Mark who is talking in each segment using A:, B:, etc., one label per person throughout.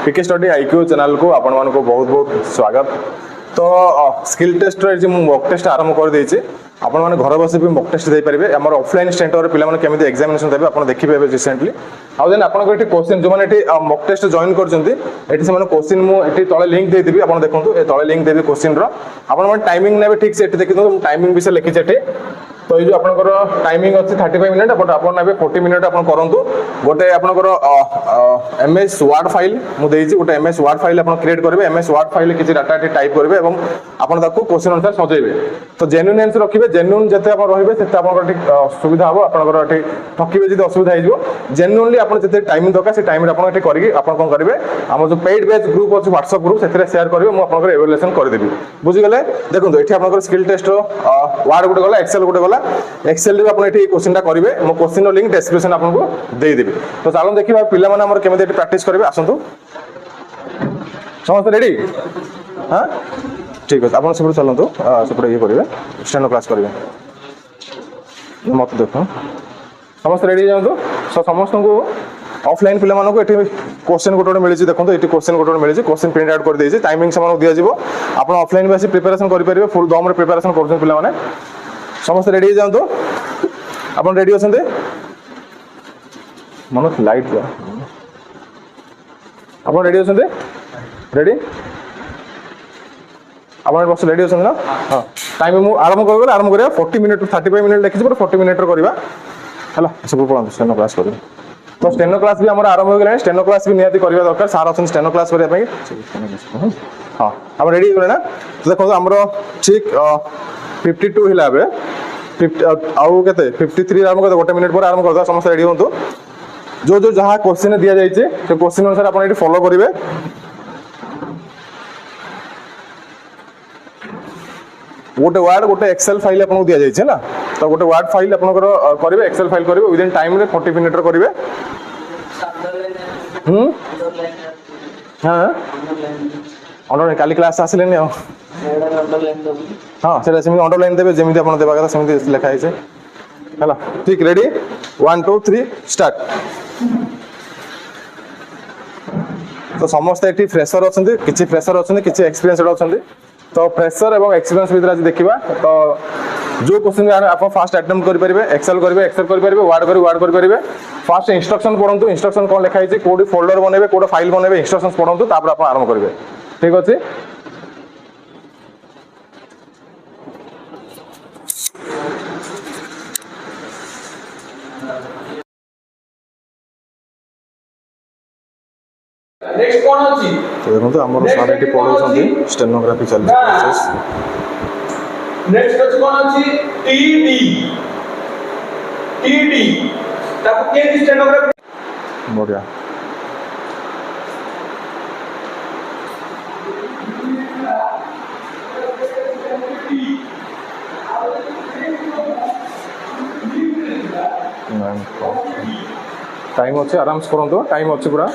A: पीके study IQ channel को आपण मान को बहुत बहुत स्वागत। तो स्किल टेस्ट रे मॉक टेस्ट आरंभ कर देछि। आपण माने घर बसे भी मॉक टेस्ट दे परिबे। हमर ऑफलाइन सेंटर रे पिला माने केमिति एग्जामिनेशन देबे आपण देखि पेबे रिसेंटली। आ देन आपण को एठी क्वेश्चन जो माने एठी मॉक टेस्ट जॉइन करचंती एठी से माने क्वेश्चन मु एठी तळे लिंक दे देबी। आपण देखंतु ए तळे लिंक देबी क्वेश्चन रो। आपण माने टाइमिंग नेबे ठीक से एठी देखितो टाइमिंग विषय लिखि छेठी। तो ये जो आपनकर टाइमिंग अछि 35 मिनिट बट आपण नेबे 40 मिनिट आपण करंतु। गोटे आपनकर एमएस वर्ड फाइल मु देछि। गोटे एमएस वर्ड फाइल आपण क्रिएट करबे। एमएस वर्ड फाइल किछि डाटा एठी टाइप करबे एवं आपण ताको क्वेश्चन अनुसार सजेबे। तो जेन्युइनेंस रखिबे। जेन्युइन जते आपण रहिबे सेते आपनकर ठीक सुविधा हो। आपनकर एठी ठकिबे जदि असुविधा हे जिवो जेन्युइनली आपण जते टाइमिंग दका से टाइम रे आपण एठी करिकि आपण कोन करबे हमर जो पेड बैच ग्रुप अछि व्हाट्सएप ग्रुप सेथरे शेयर करबे। मु आपनकर इवैल्यूएशन कर देबी। बुझि गेले। देखंतु एठी आपनकर स्किल टेस्ट रो वर्ड गुटे गला एक्सेल गुटे गला। एक्सेल रे आपण एठी क्वेश्चन टा करिवे। मो क्वेश्चन रो लिंक डिस्क्रिप्शन आपनको देई देबी। तो चालो देखिबा पिला माने हमर केमे एठी प्रैक्टिस करबे। आसंतु समस्त रेडी। हां ठीक अछि। आपण सब चलंतु सेपटे ये करिवे स्टेनो क्लास करिवे। मत देखो समस्त रेडी जांतु। सो समस्त को ऑफलाइन पिला मानको एठी क्वेश्चन गोटे मिली देखो। ये क्वेश्चन गोटे मिली क्वेश्चन प्रिंट आउट कर देछि। टाइमिंग से दिया जिवो। आपण ऑफलाइन बस प्रिपरेशन करि परिबे। फुल दम रे प्रिपरेशन करछन पिला माने। समस्त रेडी जांतु। आपण रेडी अछन्ते मनो लाइट जा। आपण रेडी अछन्ते रेडी आपण बस रेडी अछन ना। हां टाइम मु आरंभ करबे। आरंभ करिया 40 मिनिट 35 मिनिट लिखि पर 40 मिनिट रो करबा। हला सब पळा स्टेनो क्लास करियो। तो स्टेनो क्लास भी हमर आरंभ हो गेला। स्टेनो क्लास भी नियति करबा दरकार। सार अछन स्टेनो क्लास करिया पई। हां आपण रेडी हो ना। तो देखो हमरो ठीक 52 हिला बे 50 आउ केते 53 आरंभ कर। गोटे मिनिट पर आरंभ कर। समस्त रेडी होंतु। जो जो जहां क्वेश्चन दिया जाइछे से क्वेश्चन अनुसार आपण एठी फॉलो करिवे। गोटे वर्ड गोटे एक्सेल फाइल आपन दिया जाइछे ना। तो गोटे वर्ड फाइल आपनकर करिवे। एक्सेल फाइल करिवे विदिन टाइम रे 40 मिनिट रे करिवे। हां ऑनलाइन काली क्लास आसिलेनी आ। हां सेटा सेमी अंडरलाइन देबे जेमिति आपन देबा कथा सेमिति लिखा आइछे। हला ठीक रेडी 1 2 3 स्टार्ट। तो समस्त एठी फ्रेशर अछंती। किछि फ्रेशर अछंती किछि एक्सपीरियंस्ड अछंती। तो फ्रेशर एवं एक्सपीरियंस भीतर आज देखिबा। तो जो क्वेश्चन आप फास्ट अटेम्प्ट करि परिबे। एक्सेल करि परिबे। वर्ड करि परिबे। फास्ट इंस्ट्रक्शन पढंतु। इंस्ट्रक्शन कोन लिखा आइछे कोडी फोल्डर बनेबे कोडा फाइल बनेबे इंस्ट्रक्शंस पढंतु तापर आप आरंभ करिवे। ठीक अछि।
B: नेक्स्ट कोन अछि।
A: तो देखो तो हमर सारे एटी पढौछंती स्टेनोग्राफी चल प्रोसेस।
B: नेक्स्ट अछि कोन अछि टीडी ताको के स्टेनोग्राफी
A: बढ़िया। टाइम अच्छे आराम से करंतो। टाइम अच्छे पूरा।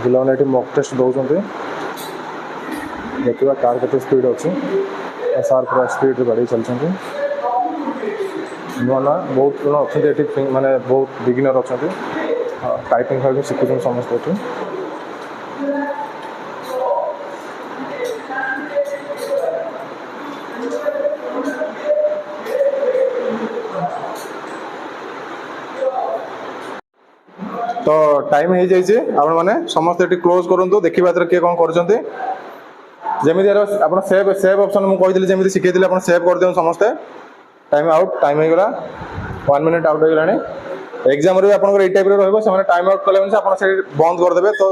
A: पिलाने एटी मॉक टेस्ट दौरान देखा कार के स्पीड अच्छी। सार पूरा स्पीड गाड़ी चलते। नुआ ना बहुत जन अच्छा माने बहुत बिगिनर अच्छा। टाइपिंग फाइपिंग शिखुन समस्त ये। तो टाइम हो जाइए। आपण माने समस्त एटी क्लोज करंतु। देखिबा तर के कोन करजंती। जेमिति आपण सेव ऑप्शन मु कहि दिले जेमिति सिखै दिले आपण सेव कर देउ समस्त। टाइम आउट टाइम हो गेला 1 मिनिट आउट हो गेलानी। एग्जाम रे आपन ए टाइप रे रहबो। से माने टाइम आउट कले माने आपण से बंद कर देबे। तो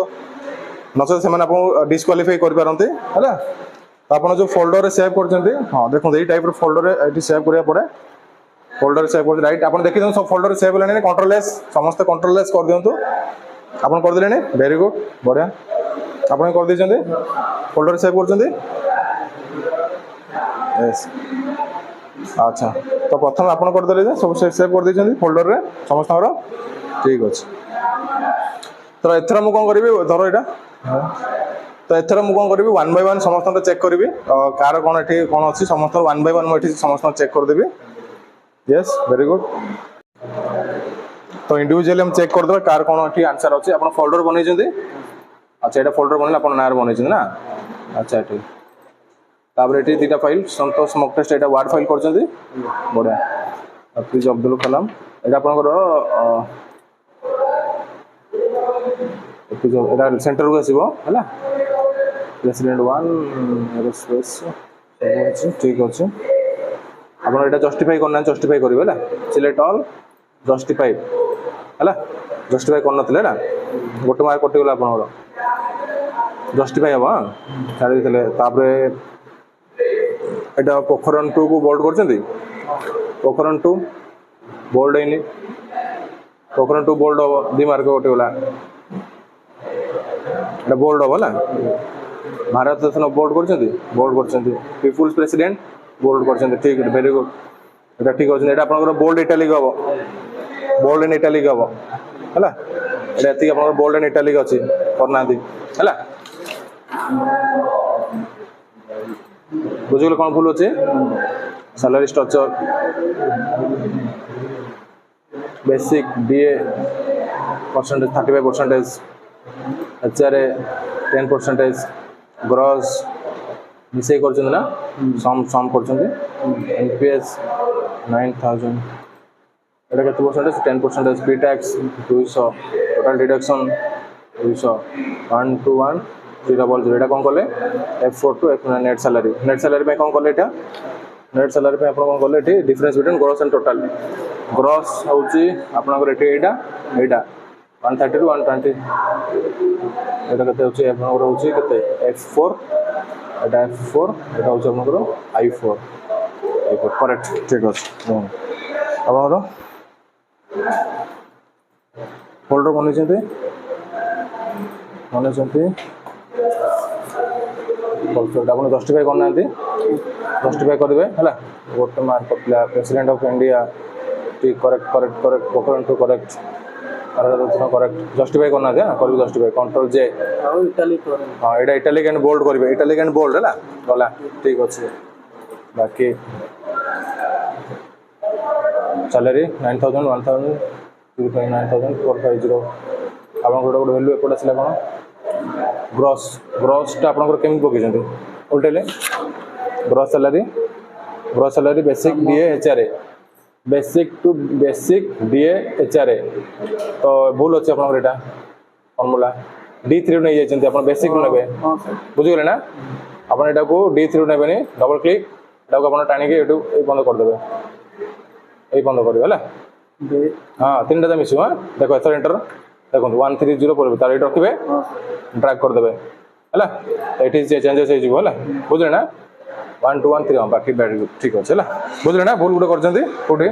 A: नसे से माने आपण डिस्क्वालीफाई कर पारंती हैला। तो आपण जो फोल्डर रे सेव करजंती। हां देखो ए टाइप रो फोल्डर रे एटी सेव करिया पड़े। फोल्डर सेव कर राइट आपण देखि दन सब folder save Holani. Control S समस्त कंट्रोल एस कर दियंतु। आपण कर दिलेनी वेरी गुड बढ़िया। आपण कर दिजंती फोल्डर सेव करजंती। यस अच्छा तो प्रथम आपण कर देले सब सेव कर दिजंती फोल्डर रे समस्त ठीक अच्छे तो एथर मु कौन करी धर यहाँ तो एथर मु कौन करी 1 by 1 समस्त चेक करी कार कौन ये कौन अच्छी समस्त 1 by 1 मुझे समस्त चेक करदेवी यस वेरी गुड तो इंडिविजुअली हम चेक करदे कार कौन ये आंसर अच्छे आप फोल्डर बन अच्छा यहाँ फोल्डर बनले आप ना बन ना अच्छा ठीक तापर ये दुटा फाइल संतोष मॉक टेस्ट यहाँ वार्ड फाइल कर बढ़िया प्लीज अब्दुल कलाम यहाँ आप सेंटर को आसो है प्रेसिडेंट 1 एरोस्पेस ठीक अच्छे आप जस्टिफाई करना जस्टिफाई करेंगे सिलेक्ट ऑल जस्टिफाई है जस्टिफाई करन ना गोटे मार्क कटिगला आप जस्टिफाई हम छाड़ी यहाँ पोखरन 2 को बोल्ड कर पोखरन 2 बोल्ड है पोखरन 2 बोल्ड हम 2 मार्क कटिगला बोल्ड हम ना भारत रत्न बोल्ड कर पीपुल्स प्रेसिडेंट बोल्ड कर ठीक वेरी गुड यहाँ ठीक अच्छे यहाँ आप बोल्ड इटालिक हम बोल्ड एंड इटालिक हम है ये आप बोल्ड एंड इटालिक अच्छी करना है बुझे कौन भूल अच्छे salary structure basic DA percentage 35% HRA 10% gross मिसे कर ना सम सम कर एनपीएस 9000 এটা কত percentage 10% pre tax 200 total deduction 200 1 to 1 000 এটা কোন করলে F4 to F9 net salary पे কোন করলে এটা নেট স্যালারি पे आपण কোন করলে এটি difference between gross and total gross হউচি आपनकर এটি এটা 130 to 120 এটা কত হচ্ছে आपनकर হচ্ছে কত F4 এটা F4 এটা হচ্ছে आपनकर I4 करेक्ट ठीक আছে आपनकर फोल्डर बन आप जस्टिफाई करना जस्टिफाई करेंगे है गोटे मार्क पिला प्रेसिडेंट ऑफ इंडिया ठीक correct correct correct Pokhran 2 correct correct justify करना कर जस्टिफाई कंट्रोल जे हाँ यहाँ इटालिक एंड बोल्ड करेंगे इटालिक एंड बोल्ड है गला ठीक अच्छे बाकी सैलरी 9000 1000 0.9000 450 आप गोटे भैल्यू एपट आसला कौन ग्रॉस ग्रॉसटा आप पकई उल्टेले gross salary basic DA HRA basic to basic DA HRA तो भूल अच्छे आप फर्मूला D3 नहीं जाइए बेसिक ने बुझीगले ना आप D3 ने डबल क्लिक आप टाणी बंद करदे ये बंद कर हाँ 3टा मिस हाँ देखो एथर एंटर देखो 130 पर तार ये रखिए ड्रैग करदे है ये चेंजेस हो बुझे ना 1 2 1 3 हाँ बाकी वेरी गुड ठीक अच्छे है बुझे ना भूल गोटे कर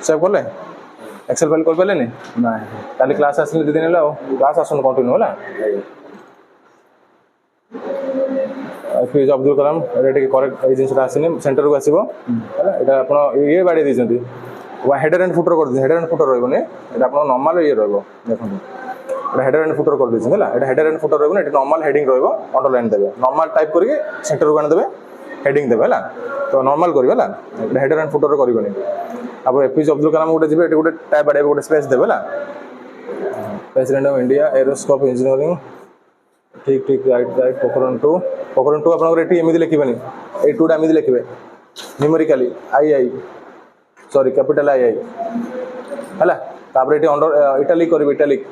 A: सेव कले एक्सेल फाइल कर पारे ना कल क्लास आसले 2 दिन है क्लास आसन कंटिन्यू है प्लीज अब्दुल कलाम ये करेक्ट ये जिनसा आसनी सेंटर को आसो है आप ये बाड़ी देती हेडर एंड फुटर कर हेडर एंड फुटर रही आप नॉर्मल ये देखो हेडर एंड फुटर कर देते हेडर एंड फुटर रही नॉर्मल हेडिंग अंडरलाइन देवे नॉर्मल टाइप करके सेंटर को आनीदेवे हेडिंग देवे है तो नॉर्मल करेंगे हेडर एंड फुटर करेंगे आप एपीजे अब्दुल कलाम गोटे जी गोटे टाइप बाड़े गोटे स्पेस देवे प्रेसिडेंट ऑफ इंडिया एरोस्कोप इंजीनियरिंग ठीक ठीक राइट राइट पोखरन 2 आप एमती लिखे ये 2टा एमती लिखे numerically I sorry capital I है तापर ये अंडर इटालिक कर इटालिक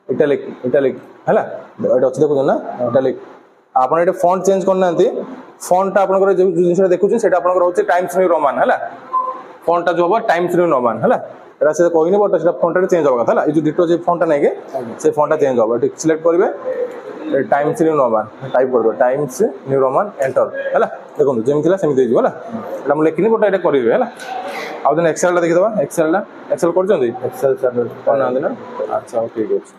A: इटालिक इटालिक है अच्छे देखो ना इटालिक आप फॉन्ट चेंज करना फॉन्टा आप जिन देखुचे से टाइम्स न्यू रोमान है फॉन्टा जो हम टाइम्स न्यू रोमान है से कहनी बट से फॉन्टा चेंज होगा है जो डिटो जो फॉन्टा नहीं से फॉन्टा चेंज होगा ठीक सिलेक्ट करेंगे टाइम्स न्यू रोमान टाइप कर टाइम्स न्यू रोमान एंटर है देखो जमी सेमती है लिखनी बट ये करेंगे है आउ दिन एक्सेल देखीद एक्सेल एक्सेल करना ना अच्छा ठीक अच्छे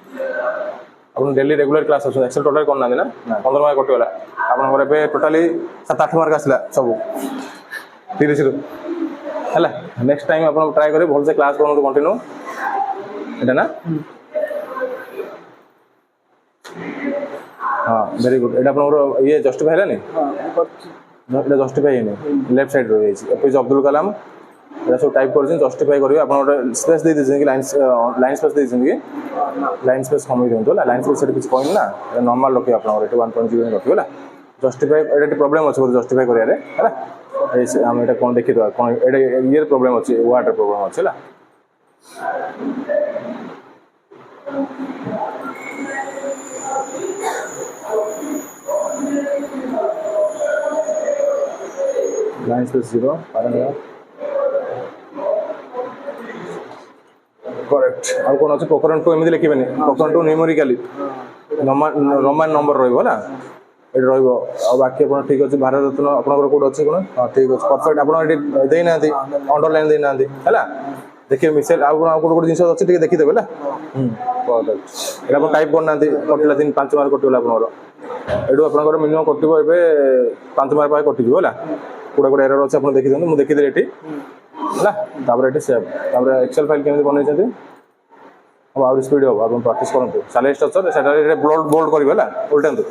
A: आप डेली रेगुलर क्लास आस एक्सेल टोटाल करना ना 15 मार्क कटिगला आप टोटाली 7-8 मार्क आसला सब 30 है नेक्स्ट टाइम आप ट्राए करेंगे भलसे क्लास करूँ कंटिन्यू এটা না हाँ वेरी गुड এটা আপনার ইয়ে জাস্টিফাই হলানি এটা জাস্টিফাই হয়নি লেফট সাইড রয়ে যাইছি এপিজে আব্দুল কালাম এটা সব টাইপ করছেন জাস্টিফাই করিবে আপনার ওটা স্পেস দিয়ে দিয়েছেন কি লাইন স্পেস দিয়ে দিয়েছেন কি লাইন স্পেস কমাই দিও না লাইন স্পেস সেটা কিছু কইন না এটা নরমাল রখি আপনার এটা 1.0 রখি হলা জাস্টিফাই এটা একটা প্রবলেম আছে জাস্টিফাই করিয়ারে হলা এই আমি এটা কোন দেখি দেবা কোন এটা ইয়ার প্রবলেম আছে ওয়াটার প্রবলেম আছে হলা लाइन स्पेस 0 paragraph करेक्ट आ कोन अछि प्रकरण 2 एमिति लिखिबेनी प्रकरण 2 न्यूमेरिकली रोमान नंबर रहइबो ना एट रहइबो आ बाकी अपन ठीक अछि भारत रत्न आपनकर कोड अछि कोन हां ठीक अछि परफेक्ट आपन एटी देइ नांती अंडरलाइन देइ नांती हला देखिए मिसेल आ कोड जिंस अछि ठीक देखि देबे ला परफेक्ट एटा अपन टाइप करना नांती कटला दिन 5 मार्क कटला आपनकर एडु आपनकर मिनिमम कटिबो एबे 5 मार्क पाए कटि दिबो हला कोडा कोडा एरर अछि आपन देखि दियौ मु देखि देले एटी हला तापर एटी सेव तापर एक्सेल फाइल केमि बनै छथि अब आउट स्पीड हो आपन प्रैक्टिस करंतु सैलरी स्ट्रक्चर सेटा बोल्ड करिवे हला उल्टंतु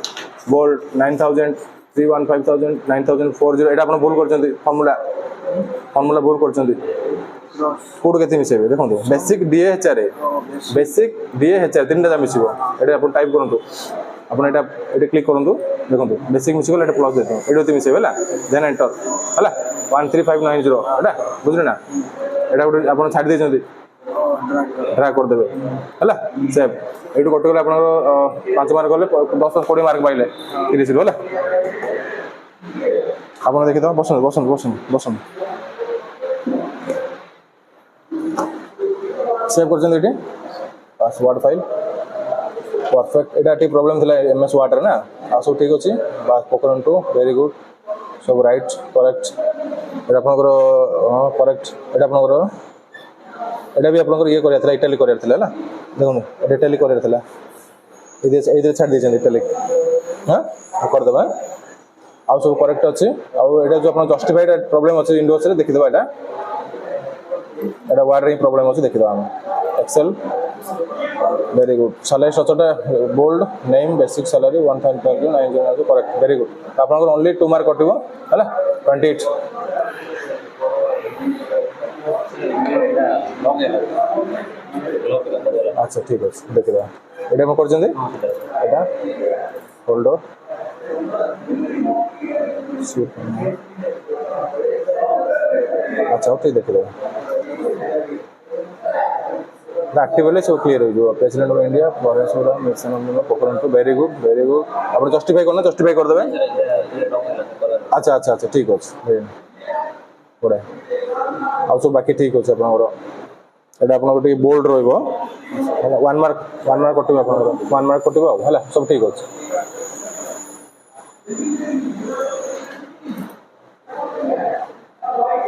A: बोल्ड 9000 315,000 9040 एटा आपन भूल करछथि फार्मूला भूल करछथि कोड केति मिसेबे देखंतु बेसिक डीएचआर तीनटा जा मिसिबो एटा आपन टाइप करंतु अपन एटा क्लिक करंतु देखंतु बेसिक मिसिबो एटा प्लस देतो एडो ति मिसेबे हला देन एंटर हला 13590 एटा बुझले ना एटा अपन छाडी दे छथि ड्रा कर देबे हला सेव एडो कट गले अपन 5 मार्क गले 10 20 मार्क पाइले 30 हला अपन देखि तो बसन सेव करछन एटी पासवर्ड फाइल परफेक्ट एटा टी प्रॉब्लम थिला एमएस वाटर ना आ सब ठीक अछि बस प्रकरण 2 वेरी गुड सब राइट करेक्ट एटा आपनकर करेक्ट एटा आपनकर एटा भी आपनकर ये करिया थिला इटालिक करिया थिला ना देखो एटा इटालिक करिया थिला इधर छाड़ दे छन इटालिक हां कर देबा आ सब करेक्ट अछि आ एटा जो आपन जस्टिफाइड प्रॉब्लम अछि विंडोज रे देखि देबा एटा वाटरिंग प्रॉब्लम अछि देखि देबा हम excel very good salary structure bold name basic salary 1.9 correct very good आपनकर ओनली 2 मार्क कटिबो हला 28 अच्छा ठीक अछि देखिबा एटा हम कर जंदे एटा होल्डर अच्छा ओके देखिबा एक्टिव वाले सब क्लियर हो जो प्रेसिडेंट ऑफ इंडिया फॉरेस्ट वाला मिशन ऑफ प्रकरण 2 वेरी गुड आपण जस्टिफाई कर देबे अच्छा ठीक अछि बड़ा आ सब बाकी ठीक अछि आपनकर एटा आपनकर टी बोल्ड रहइबो 1 मार्क कटिबो आपनकर 1 मार्क कटिबो हला सब ठीक अछि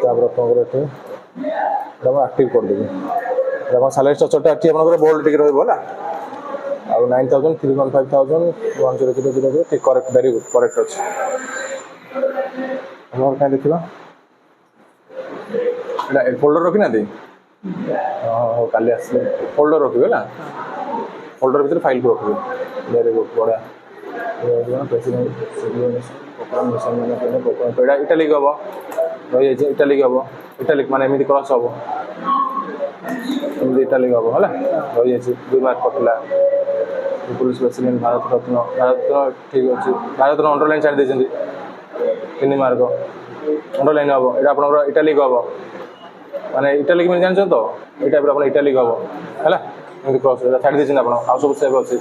A: तापर आपनकर एटी हम एक्टिव कर देबे जब सैलरी स्ट्रक्चर टा अच्छी आपनकर बोल्ड टिक रहइबो हला आ 9000 315,000 1000 ठीक करेक्ट वेरी गुड करेक्ट अछि हम का देखिबा एटा फोल्डर रखि ना दे हां काली आसे फोल्डर रखिबे हला फोल्डर भीतर फाइल को रखिबे वेरी गुड बड़ा ये president program mission management program पेडा इटालिक हबो रहि जे इटालिक माने एमिति क्रॉस हबो एमिति इटालिक हबो हला रहि जे 2 मार्क कटला पुलिस प्रेसिडेंट भारत रत्न ठीक अछि भारत रत्न अंडरलाइन छाड़ दे जंदी 3 मार्क अंडरलाइन हबो एटा आपनकर इटालिक हबो माने इटालिक में जानछो तो एटा पर आपन इटालिक हबो हला एमिति क्रॉस छाड़ दे जंदी आपन आ सब सेव अछि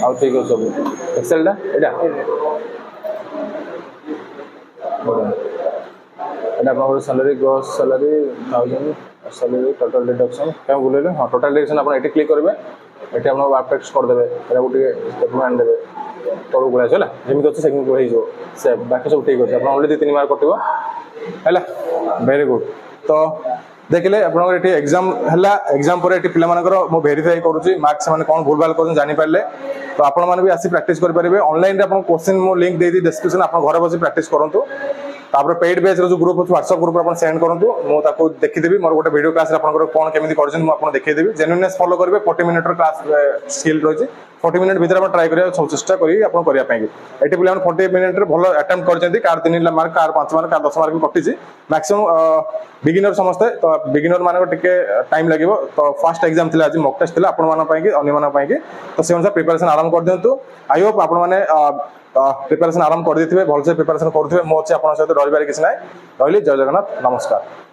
A: आ ठीक अछि सब एक्सेल दा एटा एटा आपनकर salary gross salary 1000 salary total deduction क्या बोलेले हां टोटल डिडक्शन आपन एटी क्लिक करबे एटी आपन वापटेक्स कर देबे एटा गुटे स्टेटमेंट देबे तळु गुला छला जेमिति अछि सेकंड को हेजो सेव बाकी सब ठीक अछि आपन ओनली 2-3 मार्क कटिबो हैला वेरी गुड तो देखिले आपन एटी एग्जाम हला एग्जाम पर एटी पिला मानकर मो वेरीफाई करूची मार्क्स माने कोन भूल भाल करन जानि पाले तो आपन माने भी आसी प्रैक्टिस कर परिबे ऑनलाइन रे आपन क्वेश्चन मो लिंक दे दी डिस्क्रिप्शन आपन घर बसी प्रैक्टिस करंतु तापर पेड बैच जो ग्रुप अछि व्हाट्सएप ग्रुप आपण सेंड करंतु मो ताको देखि देबी मोर गोटे वीडियो क्लास रे आपन कोन केमिति करजन मो आपन देखि देबी जेन्युइननेस फॉलो करबे 40 मिनिट रो क्लास स्किल रोजी 40 मिनिट भीतर आपण ट्राई करिया सब चेष्टा करी आपन करिया पाएंगे एटी पिला 40 मिनिट रे भलो अटेम्प्ट करजंती कार 3 मार्क कार 5 मार्क कार 10 मार्क कटिजी मैक्सिमम बिगिनर समस्ते तो बिगिनर माने टिके टाइम लागिवो तो फर्स्ट एग्जाम थिला आज मॉक टेस्ट थिला आपण माने पाएंगे अन्य माने पाएंगे तो से अनुसार प्रिपरेशन आरंभ कर दियंतु आई होप आपण माने प्रिपरेशन आरंभ कर देथिबे भलसे प्रिपरेशन करथिबे मो अछि आपण सहित रविवार किछ नै रहली जय जगन्नाथ नमस्कार।